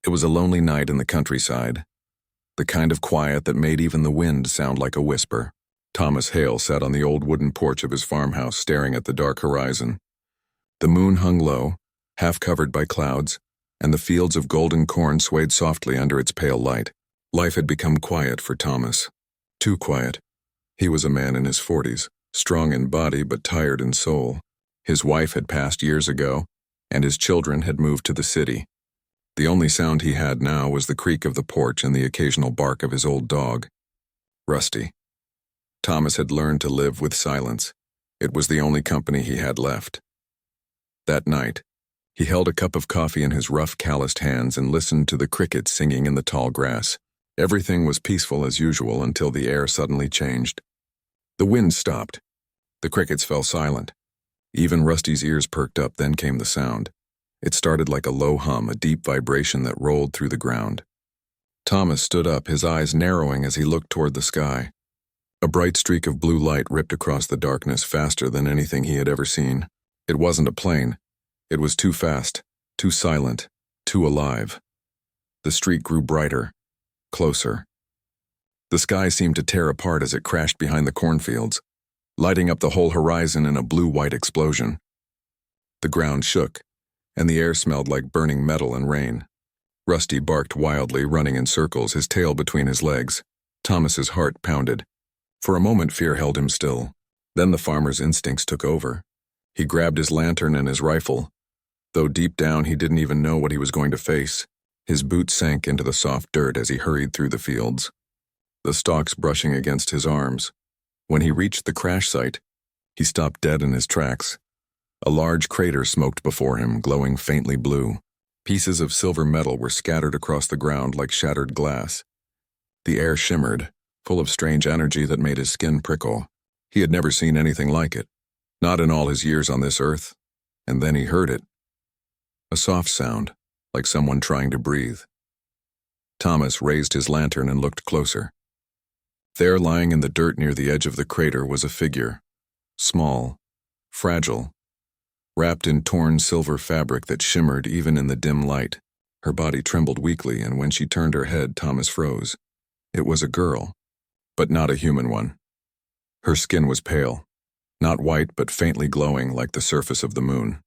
It was a lonely night in the countryside, the kind of quiet that made even the wind sound like a whisper. Thomas Hale sat on the old wooden porch of his farmhouse staring at the dark horizon. The moon hung low, half covered by clouds, and the fields of golden corn swayed softly under its pale light. Life had become quiet for Thomas. Too quiet. He was a man in his 40s, strong in body but tired in soul. His wife had passed years ago, and his children had moved to the city. The only sound he had now was the creak of the porch and the occasional bark of his old dog, Rusty. Thomas had learned to live with silence. It was the only company he had left. That night, he held a cup of coffee in his rough, calloused hands and listened to the crickets singing in the tall grass. Everything was peaceful as usual until the air suddenly changed. The wind stopped. The crickets fell silent. Even Rusty's ears perked up, then came the sound. It started like a low hum, a deep vibration that rolled through the ground. Thomas stood up, his eyes narrowing as he looked toward the sky. A bright streak of blue light ripped across the darkness faster than anything he had ever seen. It wasn't a plane. It was too fast, too silent, too alive. The streak grew brighter, closer. The sky seemed to tear apart as it crashed behind the cornfields, lighting up the whole horizon in a blue-white explosion. The ground shook, and the air smelled like burning metal and rain. Rusty barked wildly, running in circles, his tail between his legs. Thomas's heart pounded. For a moment, fear held him still. Then the farmer's instincts took over. He grabbed his lantern and his rifle, though deep down he didn't even know what he was going to face. His boots sank into the soft dirt as he hurried through the fields, the stalks brushing against his arms. When he reached the crash site, he stopped dead in his tracks. A large crater smoked before him, glowing faintly blue. Pieces of silver metal were scattered across the ground like shattered glass. The air shimmered, full of strange energy that made his skin prickle. He had never seen anything like it, not in all his years on this earth. And then he heard it. A soft sound, like someone trying to breathe. Thomas raised his lantern and looked closer. There, lying in the dirt near the edge of the crater, was a figure, small, fragile, wrapped in torn silver fabric that shimmered even in the dim light. Her body trembled weakly, and when she turned her head, Thomas froze. It was a girl, but not a human one. Her skin was pale, not white but faintly glowing like the surface of the moon.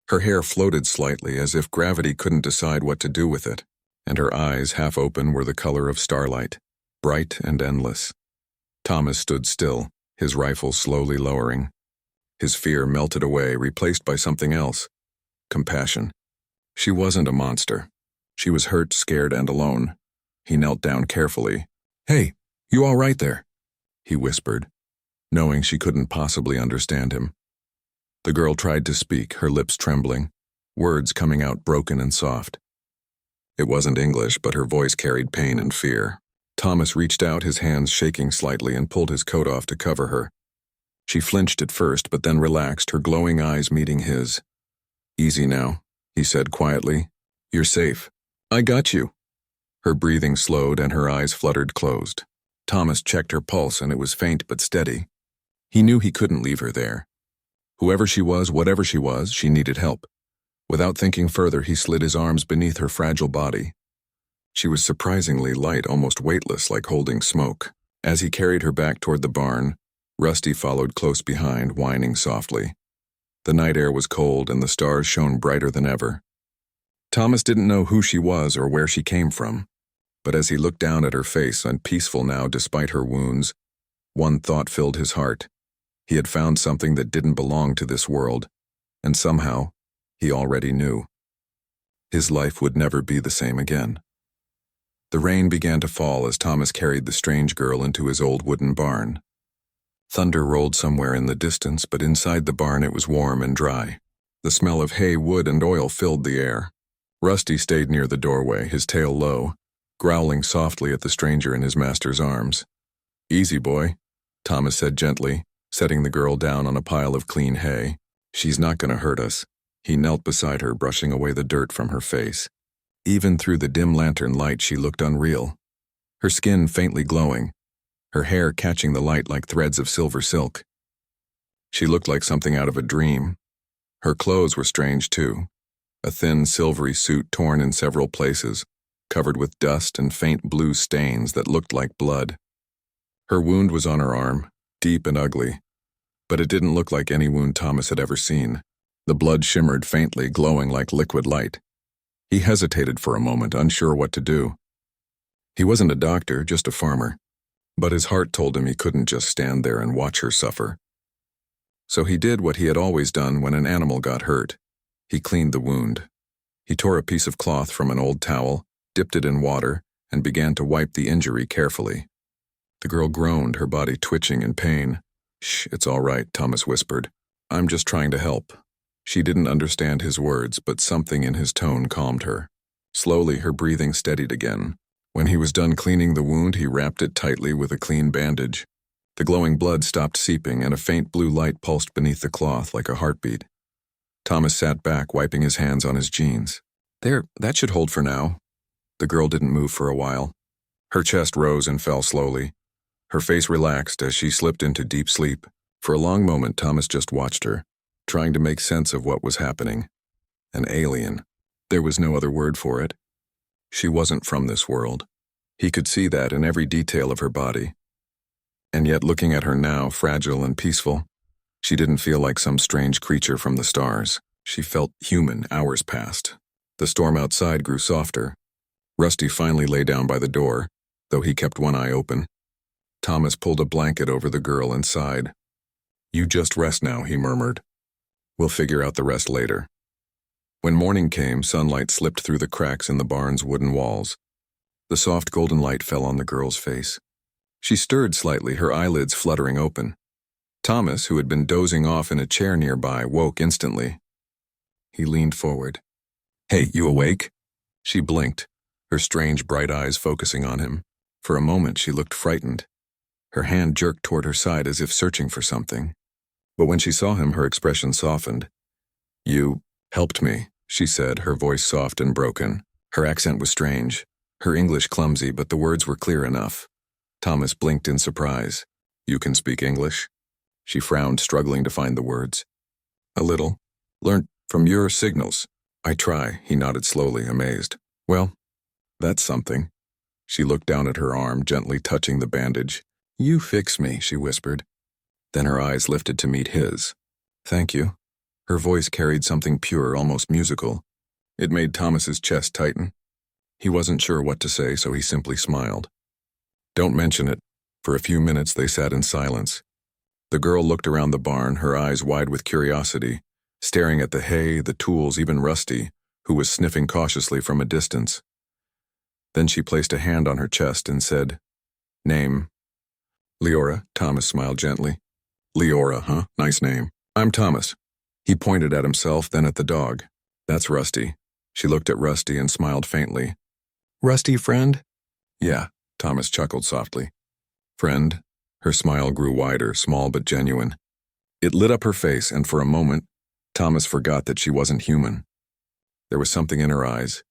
Her hair floated slightly as if gravity couldn't decide what to do with it, and her eyes, half open, were the color of starlight, bright and endless. Thomas stood still, his rifle slowly lowering. His fear melted away, replaced by something else. Compassion. She wasn't a monster. She was hurt, scared, and alone. He knelt down carefully. "Hey, you all right there?" he whispered, knowing she couldn't possibly understand him. The girl tried to speak, her lips trembling, words coming out broken and soft. It wasn't English, but her voice carried pain and fear. Thomas reached out, his hands shaking slightly, and pulled his coat off to cover her. She flinched at first, but then relaxed, her glowing eyes meeting his. "Easy now," he said quietly. "You're safe. I got you." Her breathing slowed and her eyes fluttered closed. Thomas checked her pulse, and it was faint but steady. He knew he couldn't leave her there. Whoever she was, whatever she needed help. Without thinking further, he slid his arms beneath her fragile body. She was surprisingly light, almost weightless, like holding smoke. As he carried her back toward the barn, Rusty followed close behind, whining softly. The night air was cold and the stars shone brighter than ever. Thomas didn't know who she was or where she came from, but as he looked down at her face, unpeaceful now despite her wounds, one thought filled his heart. He had found something that didn't belong to this world, and somehow, he already knew. His life would never be the same again. The rain began to fall as Thomas carried the strange girl into his old wooden barn. Thunder rolled somewhere in the distance, but inside the barn it was warm and dry. The smell of hay, wood, and oil filled the air. Rusty stayed near the doorway, his tail low, growling softly at the stranger in his master's arms. "Easy, boy," Thomas said gently, setting the girl down on a pile of clean hay. "She's not going to hurt us." He knelt beside her, brushing away the dirt from her face. Even through the dim lantern light, she looked unreal. Her skin faintly glowing, her hair catching the light like threads of silver silk. She looked like something out of a dream. Her clothes were strange, too. a thin, silvery suit torn in several places, covered with dust and faint blue stains that looked like blood. Her wound was on her arm, deep and ugly, but it didn't look like any wound Thomas had ever seen. The blood shimmered faintly, glowing like liquid light. He hesitated for a moment, unsure what to do. He wasn't a doctor, just a farmer, but his heart told him he couldn't just stand there and watch her suffer. So he did what he had always done when an animal got hurt. He cleaned the wound. He tore a piece of cloth from an old towel, dipped it in water, and began to wipe the injury carefully. The girl groaned, her body twitching in pain. "Shh, it's all right," Thomas whispered. "I'm just trying to help." She didn't understand his words, but something in his tone calmed her. Slowly, her breathing steadied again. When he was done cleaning the wound, he wrapped it tightly with a clean bandage. The glowing blood stopped seeping, and a faint blue light pulsed beneath the cloth like a heartbeat. Thomas sat back, wiping his hands on his jeans. "There, that should hold for now." The girl didn't move for a while. Her chest rose and fell slowly. Her face relaxed as she slipped into deep sleep. For a long moment, Thomas just watched her, trying to make sense of what was happening. An alien. There was no other word for it. She wasn't from this world. He could see that in every detail of her body. And yet, looking at her now, fragile and peaceful, she didn't feel like some strange creature from the stars. She felt human. Hours passed. The storm outside grew softer. Rusty finally lay down by the door, though he kept one eye open. Thomas pulled a blanket over the girl and sighed. "You just rest now," he murmured. "We'll figure out the rest later." When morning came, sunlight slipped through the cracks in the barn's wooden walls. The soft golden light fell on the girl's face. She stirred slightly, her eyelids fluttering open. Thomas, who had been dozing off in a chair nearby, woke instantly. He leaned forward. "Hey, you awake?" She blinked, her strange bright eyes focusing on him. For a moment, she looked frightened. Her hand jerked toward her side as if searching for something. But when she saw him, her expression softened. "You helped me," she said, her voice soft and broken. Her accent was strange, her English clumsy, but the words were clear enough. Thomas blinked in surprise. "You can speak English?" She frowned, struggling to find the words. "A little. Learned from your signals." "I try," he nodded slowly, amazed. "Well, that's something." She looked down at her arm, gently touching the bandage. "You fix me," she whispered. Then her eyes lifted to meet his. "Thank you." Her voice carried something pure, almost musical. It made Thomas's chest tighten. He wasn't sure what to say, so he simply smiled. "Don't mention it." For a few minutes they sat in silence. The girl looked around the barn, her eyes wide with curiosity, staring at the hay, the tools, even Rusty, who was sniffing cautiously from a distance. Then she placed a hand on her chest and said, "Name?" "Leora," Thomas smiled gently. "Leora, huh? Nice name." "I'm Thomas." He pointed at himself, then at the dog. "That's Rusty." She looked at Rusty and smiled faintly. "Rusty, friend?" "Yeah," Thomas chuckled softly. "Friend?" Her smile grew wider, small but genuine. It lit up her face, and for a moment, Thomas forgot that she wasn't human. There was something in her eyes,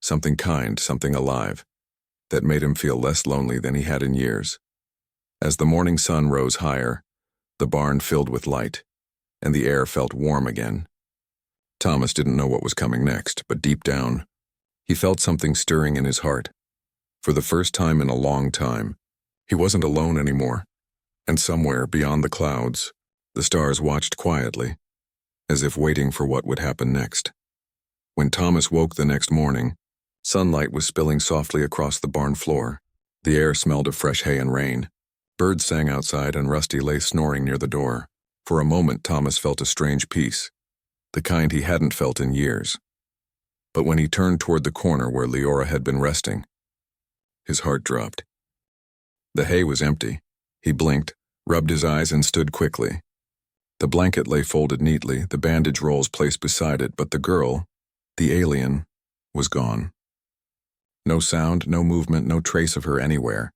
something kind, something alive, that made him feel less lonely than he had in years. As the morning sun rose higher, the barn filled with light, and the air felt warm again. Thomas didn't know what was coming next, but deep down, he felt something stirring in his heart. For the first time in a long time, he wasn't alone anymore, and somewhere beyond the clouds, the stars watched quietly, as if waiting for what would happen next. When Thomas woke the next morning, sunlight was spilling softly across the barn floor. The air smelled of fresh hay and rain. Birds sang outside, and Rusty lay snoring near the door. For a moment, Thomas felt a strange peace, the kind he hadn't felt in years. But when he turned toward the corner where Leora had been resting, his heart dropped. The hay was empty. He blinked, rubbed his eyes, and stood quickly. The blanket lay folded neatly, the bandage rolls placed beside it, but the girl, the alien, was gone. No sound, no movement, no trace of her anywhere.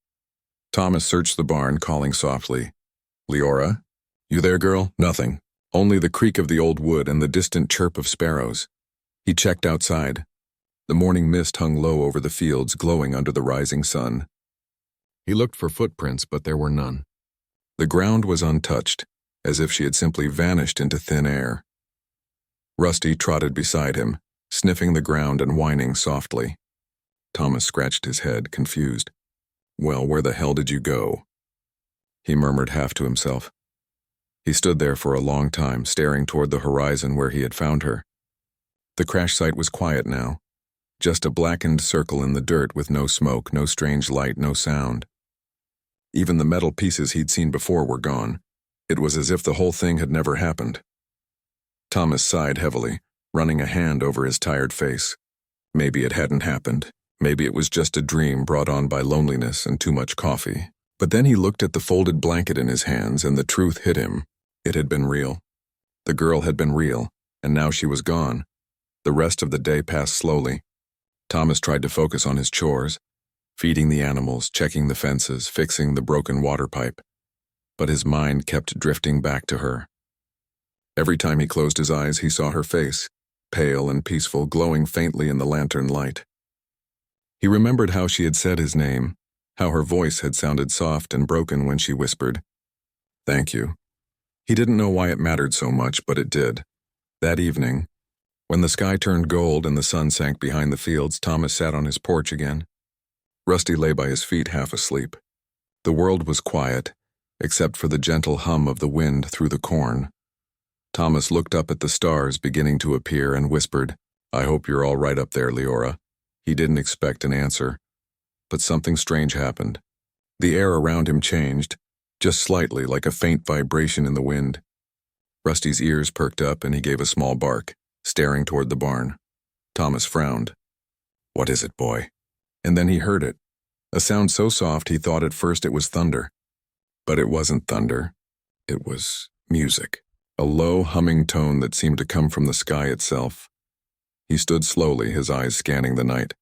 Thomas searched the barn, calling softly, "Leora? You there, girl?" Nothing. Only the creak of the old wood and the distant chirp of sparrows. He checked outside. The morning mist hung low over the fields, glowing under the rising sun. He looked for footprints, but there were none. The ground was untouched, as if she had simply vanished into thin air. Rusty trotted beside him, sniffing the ground and whining softly. Thomas scratched his head, confused. "Well, where the hell did you go?" he murmured half to himself. He stood there for a long time, staring toward the horizon where he had found her. The crash site was quiet now, just a blackened circle in the dirt with no smoke, no strange light, no sound. Even the metal pieces he'd seen before were gone. It was as if the whole thing had never happened. Thomas sighed heavily, running a hand over his tired face. Maybe it hadn't happened. Maybe it was just a dream brought on by loneliness and too much coffee. But then he looked at the folded blanket in his hands and the truth hit him. It had been real. The girl had been real, and now she was gone. The rest of the day passed slowly. Thomas tried to focus on his chores, feeding the animals, checking the fences, fixing the broken water pipe. But his mind kept drifting back to her. Every time he closed his eyes, he saw her face, pale and peaceful, glowing faintly in the lantern light. He remembered how she had said his name, how her voice had sounded soft and broken when she whispered, "Thank you." He didn't know why it mattered so much, but it did. That evening, when the sky turned gold and the sun sank behind the fields, Thomas sat on his porch again. Rusty lay by his feet, half asleep. The world was quiet, except for the gentle hum of the wind through the corn. Thomas looked up at the stars beginning to appear and whispered, "I hope you're all right up there, Leora." He didn't expect an answer, but something strange happened. The air around him changed, just slightly, like a faint vibration in the wind. Rusty's ears perked up and he gave a small bark, staring toward the barn. Thomas frowned. "What is it, boy?" And then he heard it, a sound so soft he thought at first it was thunder. But it wasn't thunder. It was music, a low humming tone that seemed to come from the sky itself. He stood slowly, his eyes scanning the night.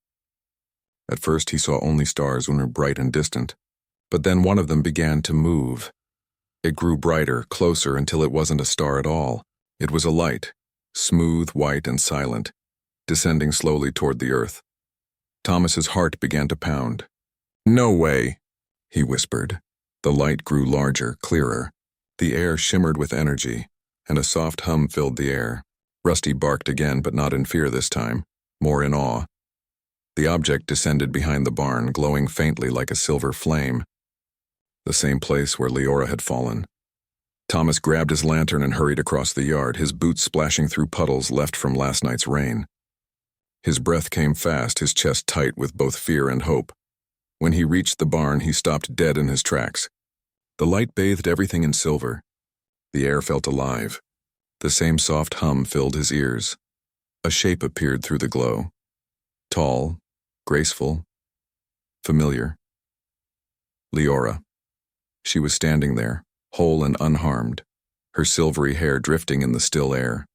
At first he saw only stars when they were bright and distant, but then one of them began to move. It grew brighter, closer, until it wasn't a star at all. It was a light, smooth, white, and silent, descending slowly toward the earth. Thomas's heart began to pound. "No way," he whispered. The light grew larger, clearer. The air shimmered with energy, and a soft hum filled the air. Rusty barked again, but not in fear this time, more in awe. The object descended behind the barn, glowing faintly like a silver flame. The same place where Leora had fallen. Thomas grabbed his lantern and hurried across the yard, his boots splashing through puddles left from last night's rain. His breath came fast, his chest tight with both fear and hope. When he reached the barn, he stopped dead in his tracks. The light bathed everything in silver. The air felt alive. The same soft hum filled his ears. A shape appeared through the glow. Tall, graceful, familiar. Leora. She was standing there, whole and unharmed, her silvery hair drifting in the still air.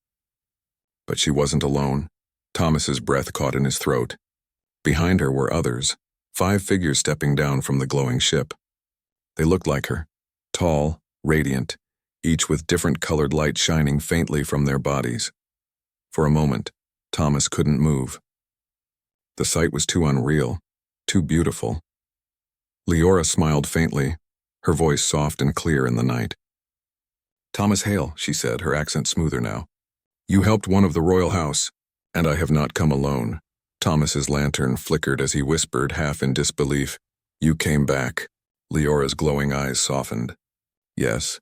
But she wasn't alone. Thomas's breath caught in his throat. Behind her were others, 5 figures stepping down from the glowing ship. They looked like her, tall, radiant, each with different colored light shining faintly from their bodies. For a moment, Thomas couldn't move. The sight was too unreal, too beautiful. Leora smiled faintly, her voice soft and clear in the night. "Thomas Hale," she said, her accent smoother now. "You helped one of the royal house, and I have not come alone." Thomas's lantern flickered as he whispered, half in disbelief, "You came back." Leora's glowing eyes softened. "Yes,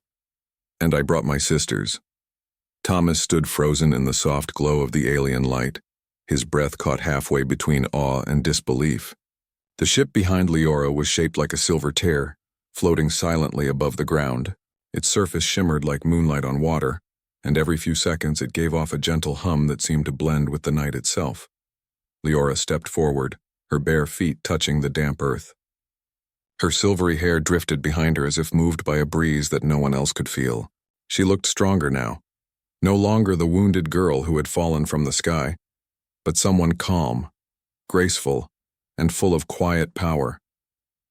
and I brought my sisters." Thomas stood frozen in the soft glow of the alien light, his breath caught halfway between awe and disbelief. The ship behind Leora was shaped like a silver tear, floating silently above the ground. Its surface shimmered like moonlight on water, and every few seconds it gave off a gentle hum that seemed to blend with the night itself. Leora stepped forward, her bare feet touching the damp earth. Her silvery hair drifted behind her as if moved by a breeze that no one else could feel. She looked stronger now. No longer the wounded girl who had fallen from the sky, but someone calm, graceful, and full of quiet power.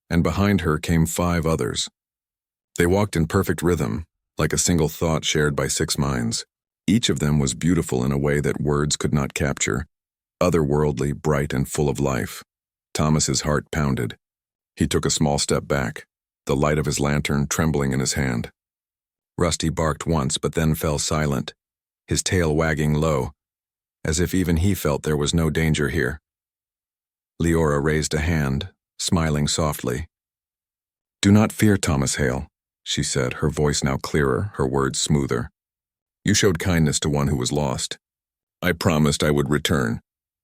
And behind her came 5 others. They walked in perfect rhythm, like a single thought shared by 6 minds. Each of them was beautiful in a way that words could not capture, otherworldly, bright, and full of life. Thomas's heart pounded. He took a small step back, the light of his lantern trembling in his hand. Rusty barked once but then fell silent, his tail wagging low. as if even he felt there was no danger here. Leora raised a hand, smiling softly. "Do not fear, Thomas Hale," she said, her voice now clearer, her words smoother. "You showed kindness to one who was lost. I promised I would return."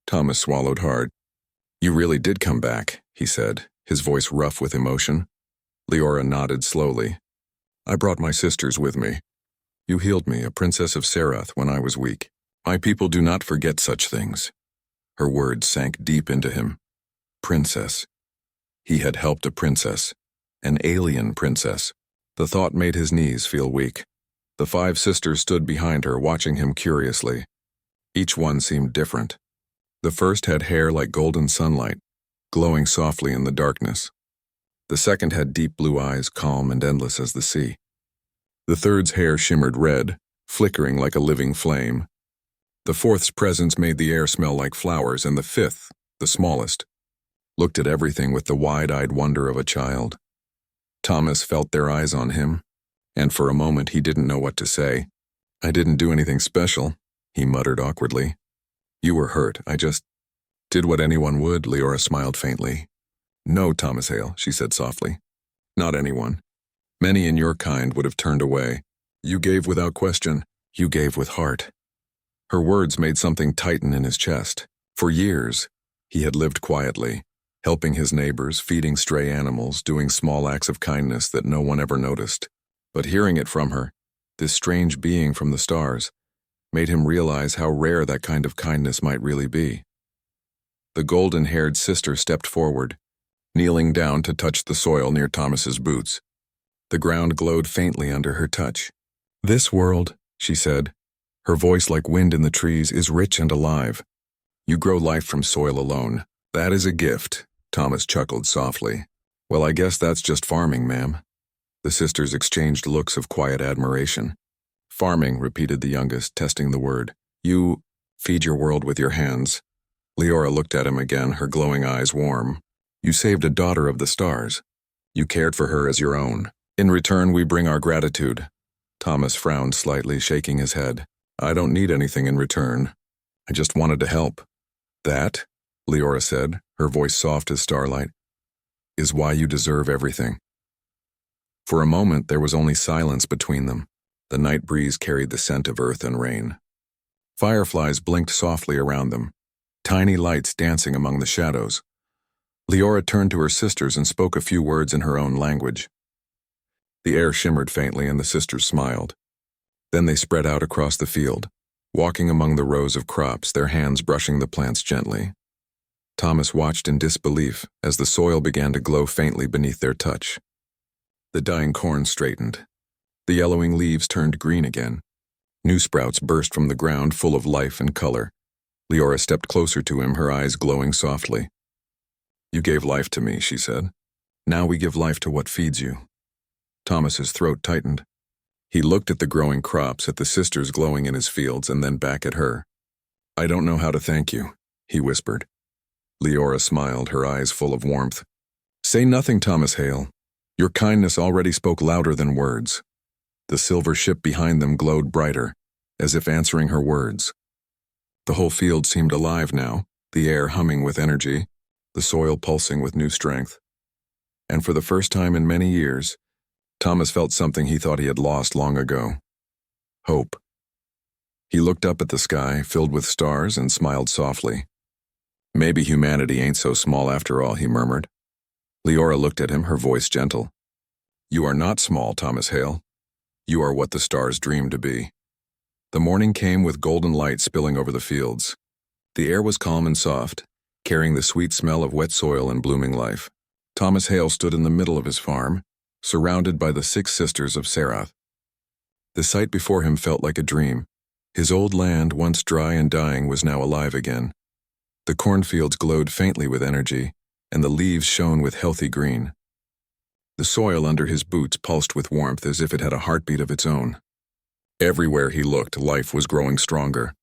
Thomas swallowed hard. "You really did come back," he said, his voice rough with emotion. Leora nodded slowly. "I brought my sisters with me. You healed me, a princess of Serath, when I was weak. My people do not forget such things." Her words sank deep into him. Princess. He had helped a princess. An alien princess. The thought made his knees feel weak. The 5 sisters stood behind her, watching him curiously. Each one seemed different. The first had hair like golden sunlight, glowing softly in the darkness. The second had deep blue eyes, calm and endless as the sea. The third's hair shimmered red, flickering like a living flame. The fourth's presence made the air smell like flowers, and the fifth, the smallest, looked at everything with the wide-eyed wonder of a child. Thomas felt their eyes on him, and for a moment he didn't know what to say. "I didn't do anything special," he muttered awkwardly. "You were hurt. I just did what anyone would," Leora smiled faintly. "No, Thomas Hale," she said softly. "Not anyone. Many in your kind would have turned away. You gave without question. You gave with heart." Her words made something tighten in his chest. For years, he had lived quietly, helping his neighbors, feeding stray animals, doing small acts of kindness that no one ever noticed. But hearing it from her, this strange being from the stars, made him realize how rare that kind of kindness might really be. The golden-haired sister stepped forward, kneeling down to touch the soil near Thomas's boots. The ground glowed faintly under her touch. "This world," she said, her voice like wind in the trees, "is rich and alive. You grow life from soil alone. That is a gift." Thomas chuckled softly. "Well, I guess that's just farming, ma'am." The sisters exchanged looks of quiet admiration. "Farming," repeated the youngest, testing the word. "You feed your world with your hands." Leora looked at him again, her glowing eyes warm. "You saved a daughter of the stars. You cared for her as your own. In return, we bring our gratitude." Thomas frowned slightly, shaking his head. "I don't need anything in return. I just wanted to help." "That," Leora said, her voice soft as starlight, "is why you deserve everything." For a moment, there was only silence between them. The night breeze carried the scent of earth and rain. Fireflies blinked softly around them, tiny lights dancing among the shadows. Leora turned to her sisters and spoke a few words in her own language. The air shimmered faintly and the sisters smiled. Then they spread out across the field, walking among the rows of crops, their hands brushing the plants gently. Thomas watched in disbelief as the soil began to glow faintly beneath their touch. The dying corn straightened. The yellowing leaves turned green again. New sprouts burst from the ground, full of life and color. Leora stepped closer to him, her eyes glowing softly. "You gave life to me," she said. "Now we give life to what feeds you." Thomas's throat tightened. He looked at the growing crops, at the sisters glowing in his fields, and then back at her. "I don't know how to thank you," he whispered. Leora smiled, her eyes full of warmth. "Say nothing, Thomas Hale. Your kindness already spoke louder than words." The silver ship behind them glowed brighter, as if answering her words. The whole field seemed alive now, the air humming with energy, the soil pulsing with new strength. And for the first time in many years, Thomas felt something he thought he had lost long ago. Hope. He looked up at the sky, filled with stars, and smiled softly. "Maybe humanity ain't so small after all," he murmured. Leora looked at him, her voice gentle. "You are not small, Thomas Hale. You are what the stars dreamed to be." The morning came with golden light spilling over the fields. The air was calm and soft, carrying the sweet smell of wet soil and blooming life. Thomas Hale stood in the middle of his farm, surrounded by the 6 sisters of Serath. The sight before him felt like a dream. His old land, once dry and dying, was now alive again. The cornfields glowed faintly with energy, and the leaves shone with healthy green. The soil under his boots pulsed with warmth as if it had a heartbeat of its own. Everywhere he looked, life was growing stronger.